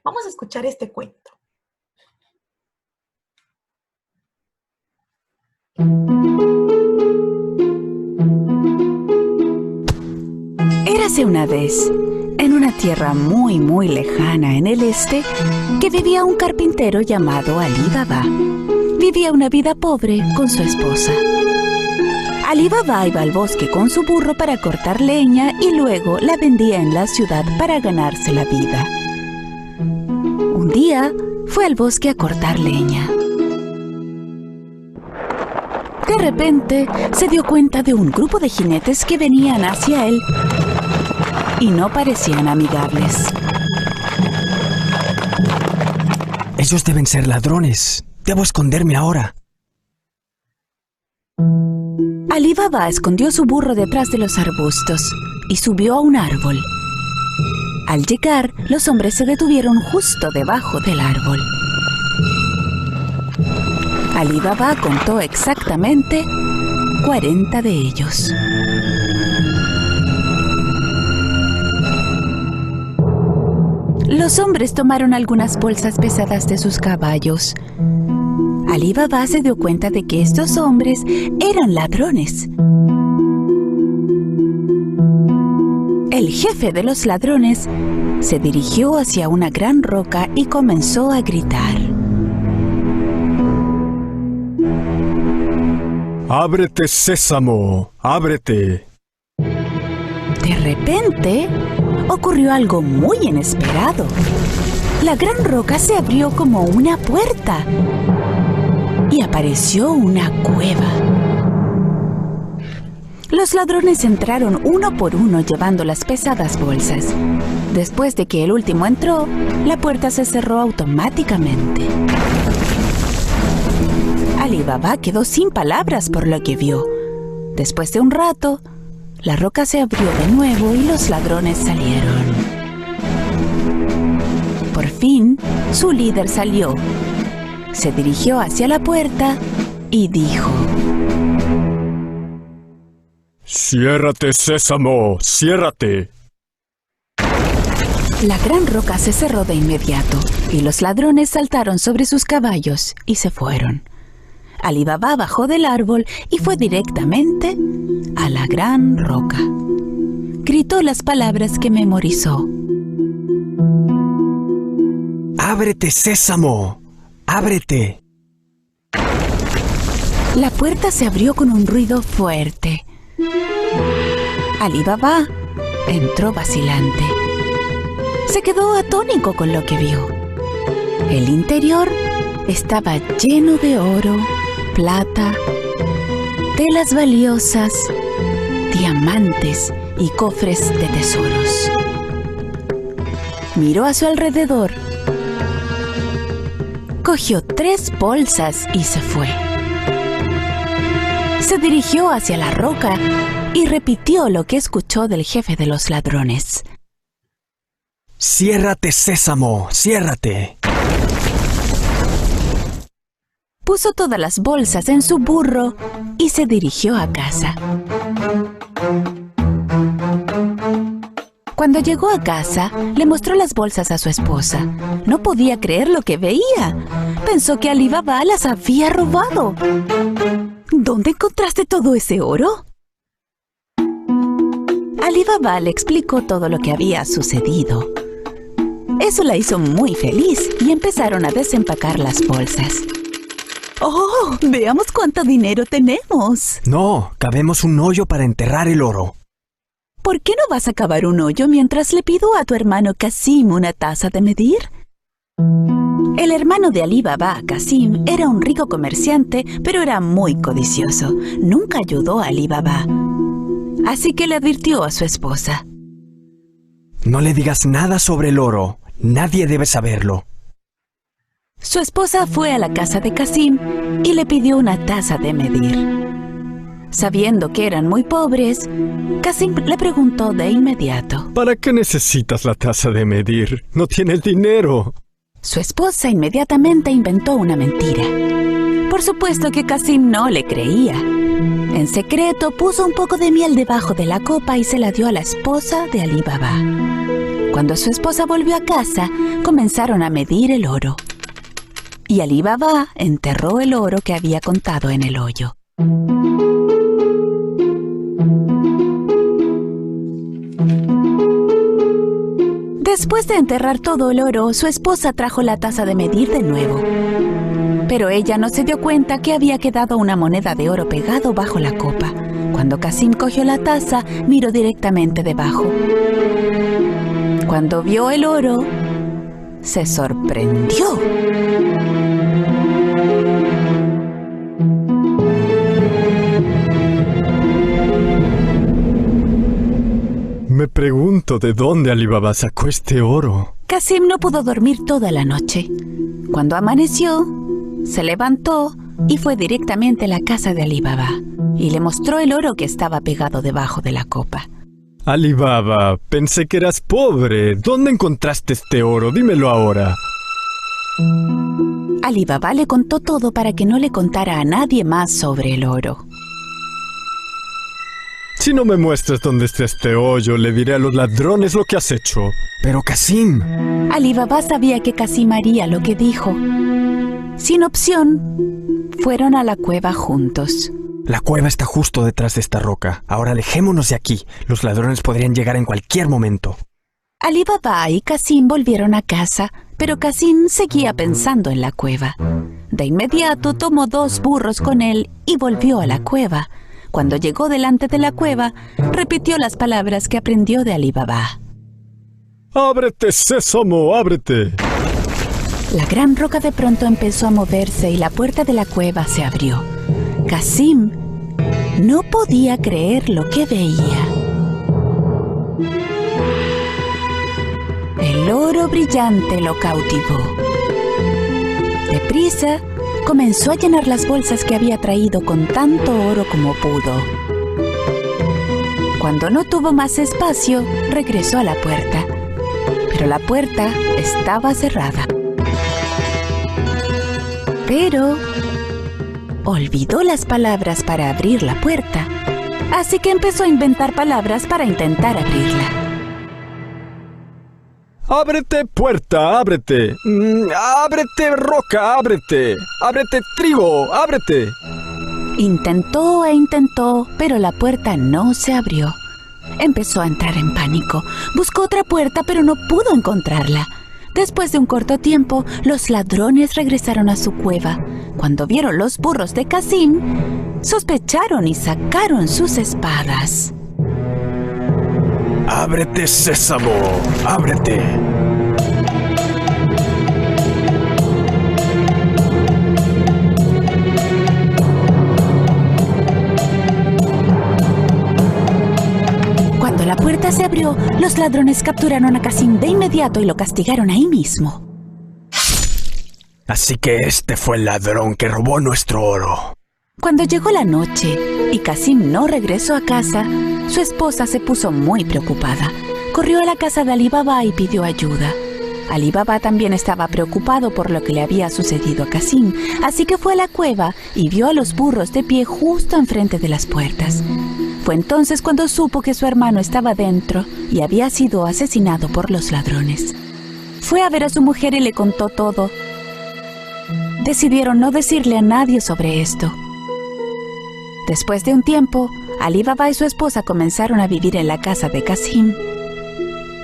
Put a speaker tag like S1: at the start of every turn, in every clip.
S1: Vamos a escuchar este cuento.
S2: Érase una vez, en una tierra muy muy lejana en el este, que vivía un carpintero llamado Ali Baba. Vivía una vida pobre con su esposa. Ali Baba iba al bosque con su burro para cortar leña y luego la vendía en la ciudad para ganarse la vida. Un día fue al bosque a cortar leña. De repente se dio cuenta de un grupo de jinetes que venían hacia él y no parecían amigables.
S3: Ellos deben ser ladrones. Debo esconderme ahora.
S2: Ali Baba escondió su burro detrás de los arbustos y subió a un árbol. Al llegar, los hombres se detuvieron justo debajo del árbol. Ali Baba contó exactamente 40 de ellos. Los hombres tomaron algunas bolsas pesadas de sus caballos. Ali Baba se dio cuenta de que estos hombres eran ladrones. El jefe de los ladrones se dirigió hacia una gran roca y comenzó a gritar.
S3: ¡Ábrete, Sésamo! ¡Ábrete!
S2: De repente, ocurrió algo muy inesperado. La gran roca se abrió como una puerta y apareció una cueva. Los ladrones entraron uno por uno llevando las pesadas bolsas. Después de que el último entró, la puerta se cerró automáticamente. Ali Baba quedó sin palabras por lo que vio. Después de un rato, la roca se abrió de nuevo y los ladrones salieron. Por fin, su líder salió. Se dirigió hacia la puerta y dijo:
S3: ¡Ciérrate, Sésamo! ¡Ciérrate!
S2: La gran roca se cerró de inmediato y los ladrones saltaron sobre sus caballos y se fueron. Ali Baba bajó del árbol y fue directamente a la gran roca. Gritó las palabras que memorizó.
S3: ¡Ábrete, Sésamo! ¡Ábrete!
S2: La puerta se abrió con un ruido fuerte. Ali Baba entró vacilante. Se quedó atónito con lo que vio. El interior estaba lleno de oro, plata, telas valiosas, diamantes y cofres de tesoros. Miró a su alrededor, cogió 3 bolsas y se fue. Se dirigió hacia la roca y repitió lo que escuchó del jefe de los ladrones.
S3: ¡Ciérrate, Sésamo! ¡Ciérrate!
S2: Puso todas las bolsas en su burro y se dirigió a casa. Cuando llegó a casa, le mostró las bolsas a su esposa. No podía creer lo que veía. Pensó que Ali Baba las había robado. ¿Dónde encontraste todo ese oro? Ali Baba le explicó todo lo que había sucedido. Eso la hizo muy feliz y empezaron a desempacar las bolsas. ¡Oh! ¡Veamos cuánto dinero tenemos!
S3: No, cavemos un hoyo para enterrar el oro.
S2: ¿Por qué no vas a cavar un hoyo mientras le pido a tu hermano Qasim una taza de medir? El hermano de Ali Baba, Qasim, era un rico comerciante, pero era muy codicioso. Nunca ayudó a Ali Baba. Así que le advirtió a su esposa.
S3: No le digas nada sobre el oro. Nadie debe saberlo.
S2: Su esposa fue a la casa de Qasim y le pidió una taza de medir. Sabiendo que eran muy pobres, Qasim le preguntó de inmediato:
S3: ¿Para qué necesitas la taza de medir? No tienes dinero.
S2: Su esposa inmediatamente inventó una mentira. Por supuesto que Qasim no le creía. En secreto puso un poco de miel debajo de la copa y se la dio a la esposa de Ali Baba. Cuando su esposa volvió a casa, comenzaron a medir el oro. Y Alí Baba enterró el oro que había contado en el hoyo. Después de enterrar todo el oro, su esposa trajo la taza de medir de nuevo. Pero ella no se dio cuenta que había quedado una moneda de oro pegado bajo la copa. Cuando Qasim cogió la taza, miró directamente debajo. Cuando vio el oro, se sorprendió.
S3: Me pregunto de dónde Alí Baba sacó este oro.
S2: Qasim no pudo dormir toda la noche. Cuando amaneció, se levantó y fue directamente a la casa de Alí Baba y le mostró el oro que estaba pegado debajo de la copa.
S3: Alí Baba, pensé que eras pobre. ¿Dónde encontraste este oro? Dímelo ahora.
S2: Alí Baba le contó todo para que no le contara a nadie más sobre el oro.
S3: Si no me muestras dónde está este hoyo, le diré a los ladrones lo que has hecho. Pero Qasim...
S2: Alí Baba sabía que Qasim haría lo que dijo. Sin opción, fueron a la cueva juntos.
S3: La cueva está justo detrás de esta roca. Ahora alejémonos de aquí. Los ladrones podrían llegar en cualquier momento.
S2: Alí Baba y Qasim volvieron a casa, pero Qasim seguía pensando en la cueva. De inmediato tomó 2 burros con él y volvió a la cueva. Cuando llegó delante de la cueva, repitió las palabras que aprendió de Alí Baba.
S3: ¡Ábrete, sésamo, ábrete!
S2: La gran roca de pronto empezó a moverse y la puerta de la cueva se abrió. Qasim no podía creer lo que veía. El oro brillante lo cautivó. Deprisa, comenzó a llenar las bolsas que había traído con tanto oro como pudo. Cuando no tuvo más espacio, regresó a la puerta. Pero la puerta estaba cerrada. Pero olvidó las palabras para abrir la puerta, así que empezó a inventar palabras para intentar abrirla.
S3: ¡Ábrete, puerta, ábrete! ¡Ábrete, roca, ábrete! ¡Ábrete, trigo, ábrete!
S2: Intentó e intentó, pero la puerta no se abrió. Empezó a entrar en pánico. Buscó otra puerta, pero no pudo encontrarla. Después de un corto tiempo, los ladrones regresaron a su cueva. Cuando vieron los burros de Qasim, sospecharon y sacaron sus espadas.
S3: ¡Ábrete, sésamo! ¡Ábrete!
S2: Cuando la puerta se abrió, los ladrones capturaron a Qasim de inmediato y lo castigaron ahí mismo.
S3: Así que este fue el ladrón que robó nuestro oro.
S2: Cuando llegó la noche y Qasim no regresó a casa, su esposa se puso muy preocupada. Corrió a la casa de Alí Baba y pidió ayuda. Alí Baba también estaba preocupado por lo que le había sucedido a Qasim, así que fue a la cueva y vio a los burros de pie justo enfrente de las puertas. Fue entonces cuando supo que su hermano estaba dentro y había sido asesinado por los ladrones. Fue a ver a su mujer y le contó todo. Decidieron no decirle a nadie sobre esto. Después de un tiempo, Alí Baba y su esposa comenzaron a vivir en la casa de Qasim.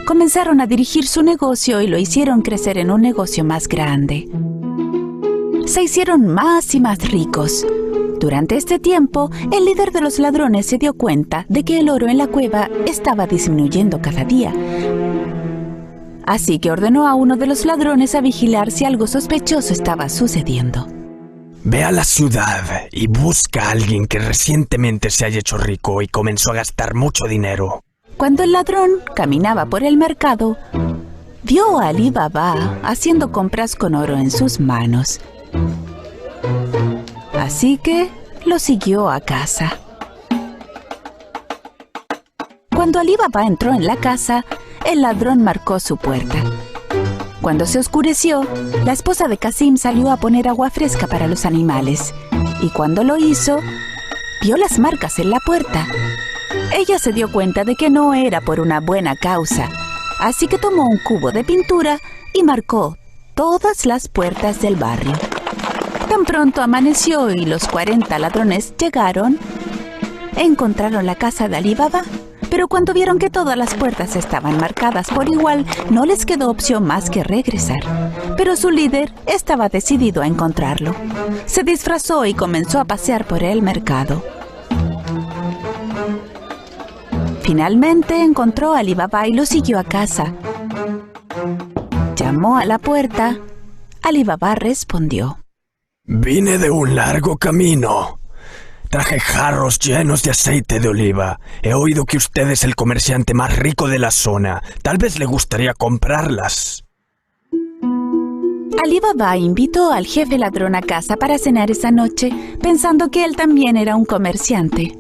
S2: Comenzaron a dirigir su negocio y lo hicieron crecer en un negocio más grande. Se hicieron más y más ricos. Durante este tiempo, el líder de los ladrones se dio cuenta de que el oro en la cueva estaba disminuyendo cada día. Así que ordenó a uno de los ladrones a vigilar si algo sospechoso estaba sucediendo.
S3: Ve a la ciudad y busca a alguien que recientemente se haya hecho rico y comenzó a gastar mucho dinero.
S2: Cuando el ladrón caminaba por el mercado, vio a Alí Baba haciendo compras con oro en sus manos. Así que lo siguió a casa. Cuando Alí Baba entró en la casa, el ladrón marcó su puerta. Cuando se oscureció, la esposa de Qasim salió a poner agua fresca para los animales. Y cuando lo hizo, vio las marcas en la puerta. Ella se dio cuenta de que no era por una buena causa, Así que tomó un cubo de pintura y marcó todas las puertas del barrio. Tan pronto amaneció y los 40 ladrones llegaron, encontraron la casa de Ali Baba, pero cuando vieron que todas las puertas estaban marcadas por igual, no les quedó opción más que regresar. Pero su líder estaba decidido a encontrarlo. Se disfrazó y comenzó a pasear por el mercado. Finalmente encontró a Ali Baba y lo siguió a casa. Llamó a la puerta. Ali Baba respondió:
S3: Vine de un largo camino. Traje jarros llenos de aceite de oliva. He oído que usted es el comerciante más rico de la zona. Tal vez le gustaría comprarlas.
S2: Ali Baba invitó al jefe ladrón a casa para cenar esa noche, pensando que él también era un comerciante.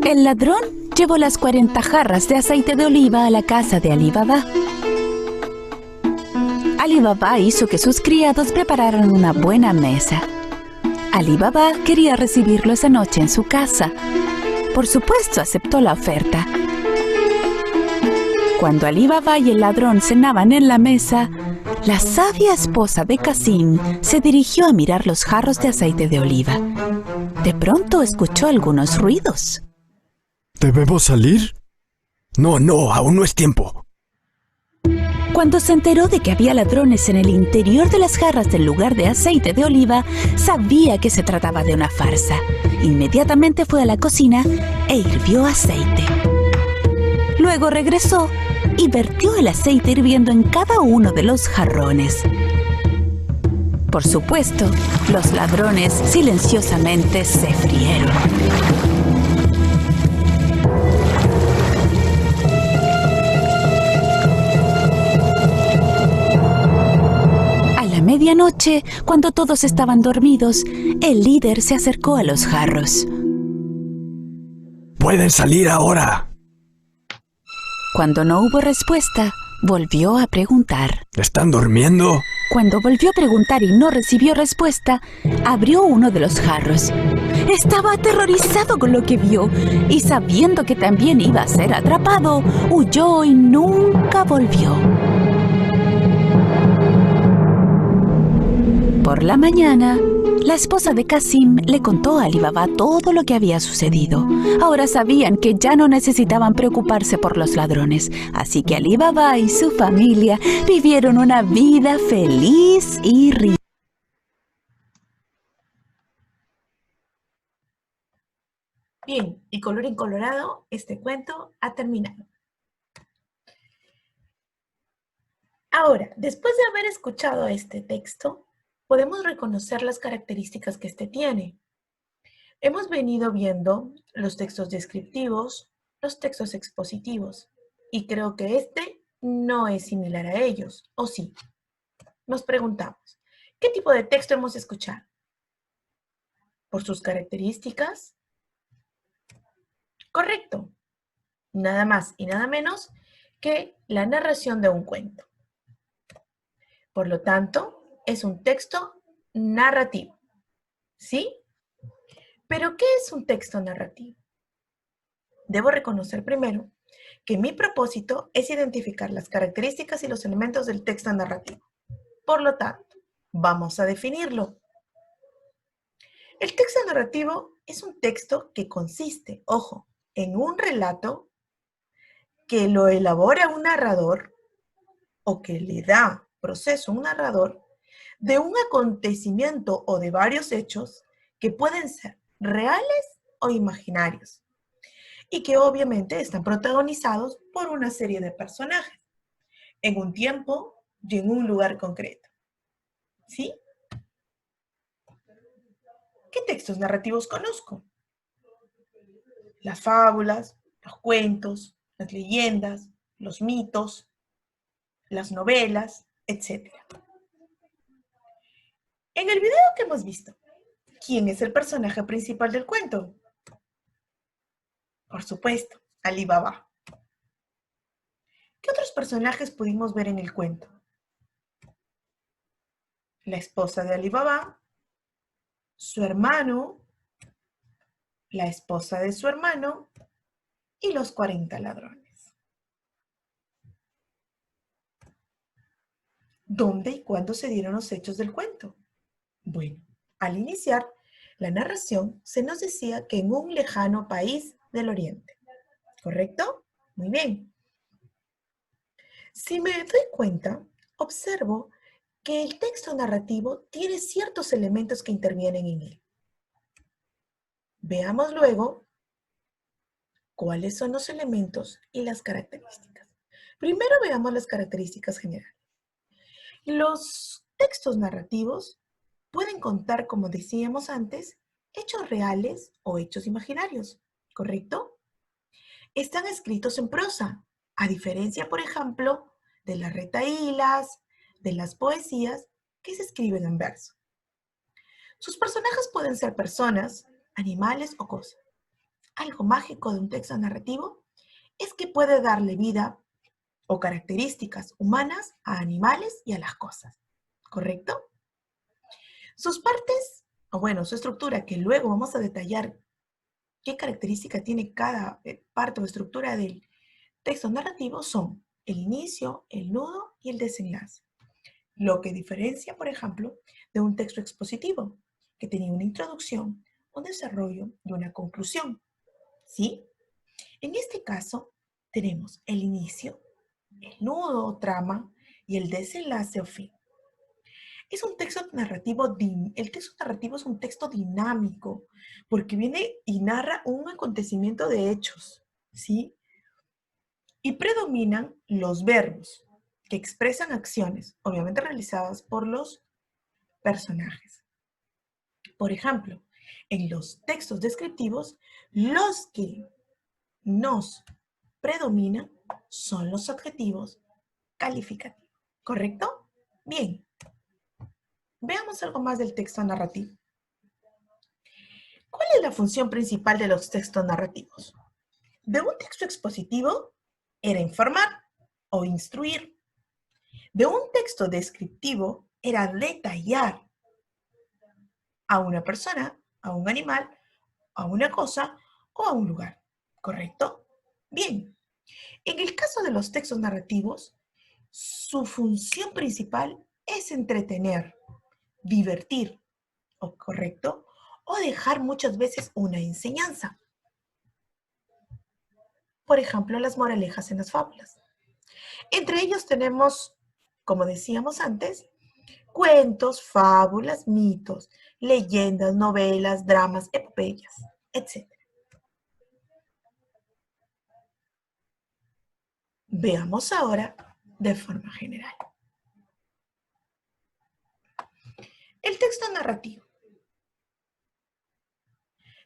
S2: El ladrón llevó las 40 jarras de aceite de oliva a la casa de Ali Baba. Ali Baba hizo que sus criados prepararan una buena mesa. Ali Baba quería recibirlo esa noche en su casa. Por supuesto, aceptó la oferta. Cuando Ali Baba y el ladrón cenaban en la mesa, la sabia esposa de Qasim se dirigió a mirar los jarros de aceite de oliva. De pronto escuchó algunos ruidos.
S3: ¿Debemos salir? No, aún no es tiempo.
S2: Cuando se enteró de que había ladrones en el interior de las jarras del lugar de aceite de oliva, sabía que se trataba de una farsa. Inmediatamente fue a la cocina e hirvió aceite. Luego regresó y vertió el aceite hirviendo en cada uno de los jarrones. Por supuesto, los ladrones silenciosamente se frieron. Medianoche, cuando todos estaban dormidos, el líder se acercó a los jarros.
S3: ¡Pueden salir ahora!
S2: Cuando no hubo respuesta, volvió a preguntar.
S3: ¿Están durmiendo?
S2: Cuando volvió a preguntar y no recibió respuesta, abrió uno de los jarros. Estaba aterrorizado con lo que vio y sabiendo que también iba a ser atrapado, huyó y nunca volvió. Por la mañana, la esposa de Qasim le contó a Ali Baba todo lo que había sucedido. Ahora sabían que ya no necesitaban preocuparse por los ladrones, así que Ali Baba y su familia vivieron una vida feliz y rica.
S1: Bien, y colorín colorado, este cuento ha terminado. Ahora, después de haber escuchado este texto, podemos reconocer las características que este tiene. Hemos venido viendo los textos descriptivos, los textos expositivos, y creo que este no es similar a ellos, ¿o sí? Nos preguntamos, ¿qué tipo de texto hemos escuchado? ¿Por sus características? Correcto. Nada más y nada menos que la narración de un cuento. Por lo tanto, es un texto narrativo, ¿sí? ¿Pero qué es un texto narrativo? Debo reconocer primero que mi propósito es identificar las características y los elementos del texto narrativo. Por lo tanto, vamos a definirlo. El texto narrativo es un texto que consiste, ojo, en un relato que lo elabora un narrador o que le da proceso a un narrador de un acontecimiento o de varios hechos que pueden ser reales o imaginarios y que obviamente están protagonizados por una serie de personajes en un tiempo y en un lugar concreto. ¿Sí? ¿Qué textos narrativos conozco? Las fábulas, los cuentos, las leyendas, los mitos, las novelas, etc. En el video que hemos visto, ¿quién es el personaje principal del cuento? Por supuesto, Ali Baba. ¿Qué otros personajes pudimos ver en el cuento? La esposa de Ali Baba, su hermano, la esposa de su hermano y los 40 ladrones. ¿Dónde y cuándo se dieron los hechos del cuento? Bueno, al iniciar la narración se nos decía que en un lejano país del oriente. ¿Correcto? Muy bien. Si me doy cuenta, observo que el texto narrativo tiene ciertos elementos que intervienen en él. Veamos luego cuáles son los elementos y las características. Primero veamos las características generales. Los textos narrativos pueden contar, como decíamos antes, hechos reales o hechos imaginarios, ¿correcto? Están escritos en prosa, a diferencia, por ejemplo, de las retahílas, de las poesías que se escriben en verso. Sus personajes pueden ser personas, animales o cosas. Algo mágico de un texto narrativo es que puede darle vida o características humanas a animales y a las cosas, ¿correcto? Sus partes, o bueno, su estructura, que luego vamos a detallar qué característica tiene cada parte o estructura del texto narrativo, son el inicio, el nudo y el desenlace. Lo que diferencia, por ejemplo, de un texto expositivo, que tenía una introducción, un desarrollo y una conclusión. ¿Sí? En este caso, tenemos el inicio, el nudo o trama y el desenlace o fin. Es un texto narrativo, el texto narrativo es un texto dinámico, porque viene y narra un acontecimiento de hechos, ¿sí? Y predominan los verbos, que expresan acciones, obviamente realizadas por los personajes. Por ejemplo, en los textos descriptivos, los que nos predominan son los adjetivos calificativos, ¿correcto? Bien, veamos algo más del texto narrativo. ¿Cuál es la función principal de los textos narrativos? De un texto expositivo era informar o instruir. De un texto descriptivo era detallar a una persona, a un animal, a una cosa o a un lugar, ¿correcto? Bien, en el caso de los textos narrativos, su función principal es entretener, divertir, ¿correcto? O dejar muchas veces una enseñanza. Por ejemplo, las moralejas en las fábulas. Entre ellos tenemos, como decíamos antes, cuentos, fábulas, mitos, leyendas, novelas, dramas, epopeyas, etc. Veamos ahora de forma general. El texto narrativo.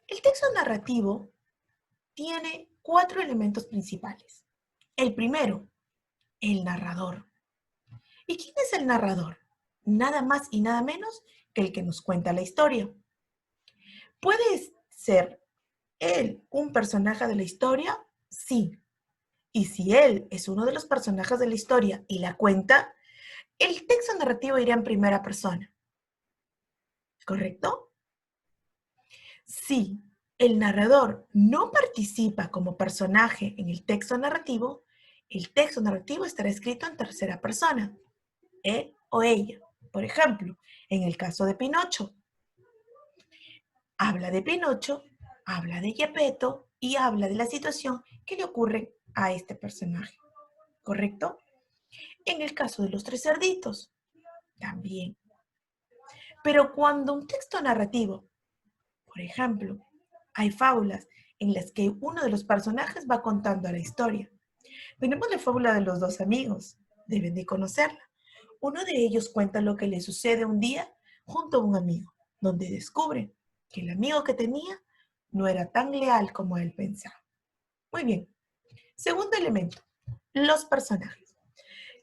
S1: El texto narrativo tiene 4 elementos principales. El primero, el narrador. ¿Y quién es el narrador? Nada más y nada menos que el que nos cuenta la historia. ¿Puede ser él un personaje de la historia? Sí. Y si él es uno de los personajes de la historia y la cuenta, el texto narrativo irá en primera persona. ¿Correcto? Si el narrador no participa como personaje en el texto narrativo estará escrito en tercera persona, él o ella. Por ejemplo, en el caso de Pinocho, habla de Pinocho, habla de Geppetto y habla de la situación que le ocurre a este personaje, ¿correcto? En el caso de los 3 cerditos, también. Pero cuando un texto narrativo, por ejemplo, hay fábulas en las que uno de los personajes va contando la historia. Tenemos la fábula de los 2 amigos, deben de conocerla. Uno de ellos cuenta lo que le sucede un día junto a un amigo, donde descubre que el amigo que tenía no era tan leal como él pensaba. Muy bien. Segundo elemento, los personajes.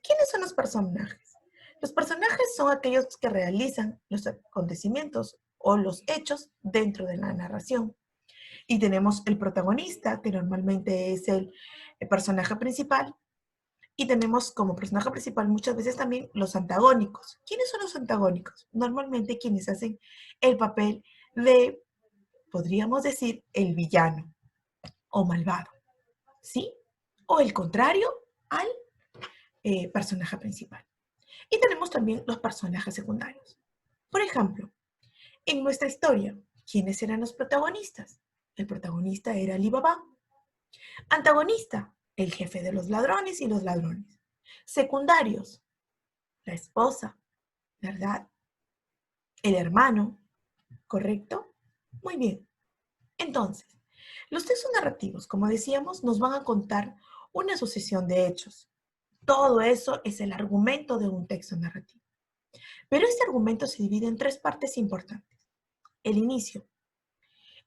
S1: ¿Quiénes son los personajes? Los personajes son aquellos que realizan los acontecimientos o los hechos dentro de la narración. Y tenemos el protagonista, que normalmente es el personaje principal, y tenemos como personaje principal muchas veces también los antagónicos. ¿Quiénes son los antagónicos? Normalmente quienes hacen el papel de, podríamos decir, el villano o malvado. ¿sí? O el contrario al personaje principal. Y tenemos también los personajes secundarios. Por ejemplo, en nuestra historia, ¿quiénes eran los protagonistas? El protagonista era Ali Baba. Antagonista, el jefe de los ladrones y los ladrones. Secundarios, la esposa, ¿verdad? El hermano, ¿correcto? Muy bien. Entonces, los textos narrativos, como decíamos, nos van a contar una sucesión de hechos. Todo eso es el argumento de un texto narrativo. Pero este argumento se divide en tres partes importantes. El inicio.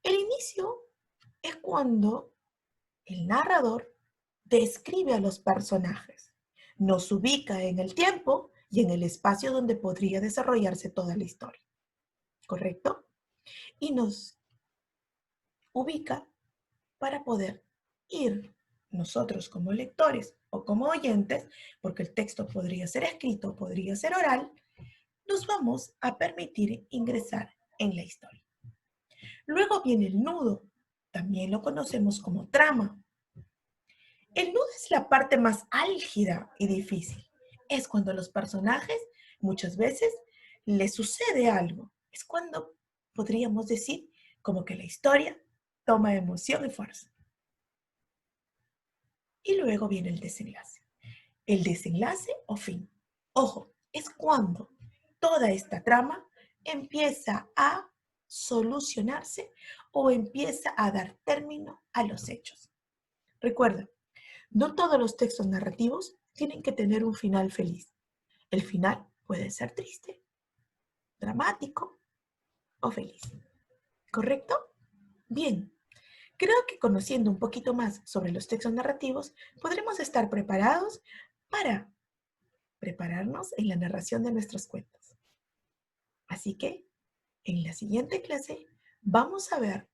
S1: El inicio es cuando el narrador describe a los personajes, nos ubica en el tiempo y en el espacio donde podría desarrollarse toda la historia, ¿correcto? Y nos ubica para poder ir nosotros como lectores o como oyentes, porque el texto podría ser escrito, podría ser oral, nos vamos a permitir ingresar en la historia. Luego viene el nudo, también lo conocemos como trama. El nudo es la parte más álgida y difícil. Es cuando a los personajes muchas veces les sucede algo. Es cuando podríamos decir como que la historia toma emoción y fuerza. Y luego viene el desenlace. El desenlace o fin. Ojo, es cuando toda esta trama empieza a solucionarse o empieza a dar término a los hechos. Recuerda, no todos los textos narrativos tienen que tener un final feliz. El final puede ser triste, dramático o feliz. ¿Correcto? Bien, creo que conociendo un poquito más sobre los textos narrativos, podremos estar preparados para prepararnos en la narración de nuestros cuentos. Así que, en la siguiente clase, vamos a ver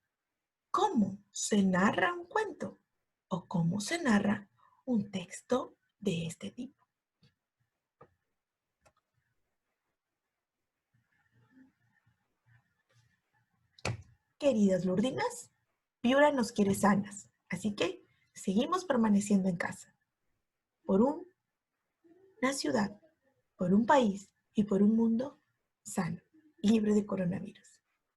S1: cómo se narra un cuento o cómo se narra un texto de este tipo. Queridas Lurdinas, Piura nos quiere sanas, así que seguimos permaneciendo en casa por una ciudad, por un país y por un mundo sano, libre de coronavirus.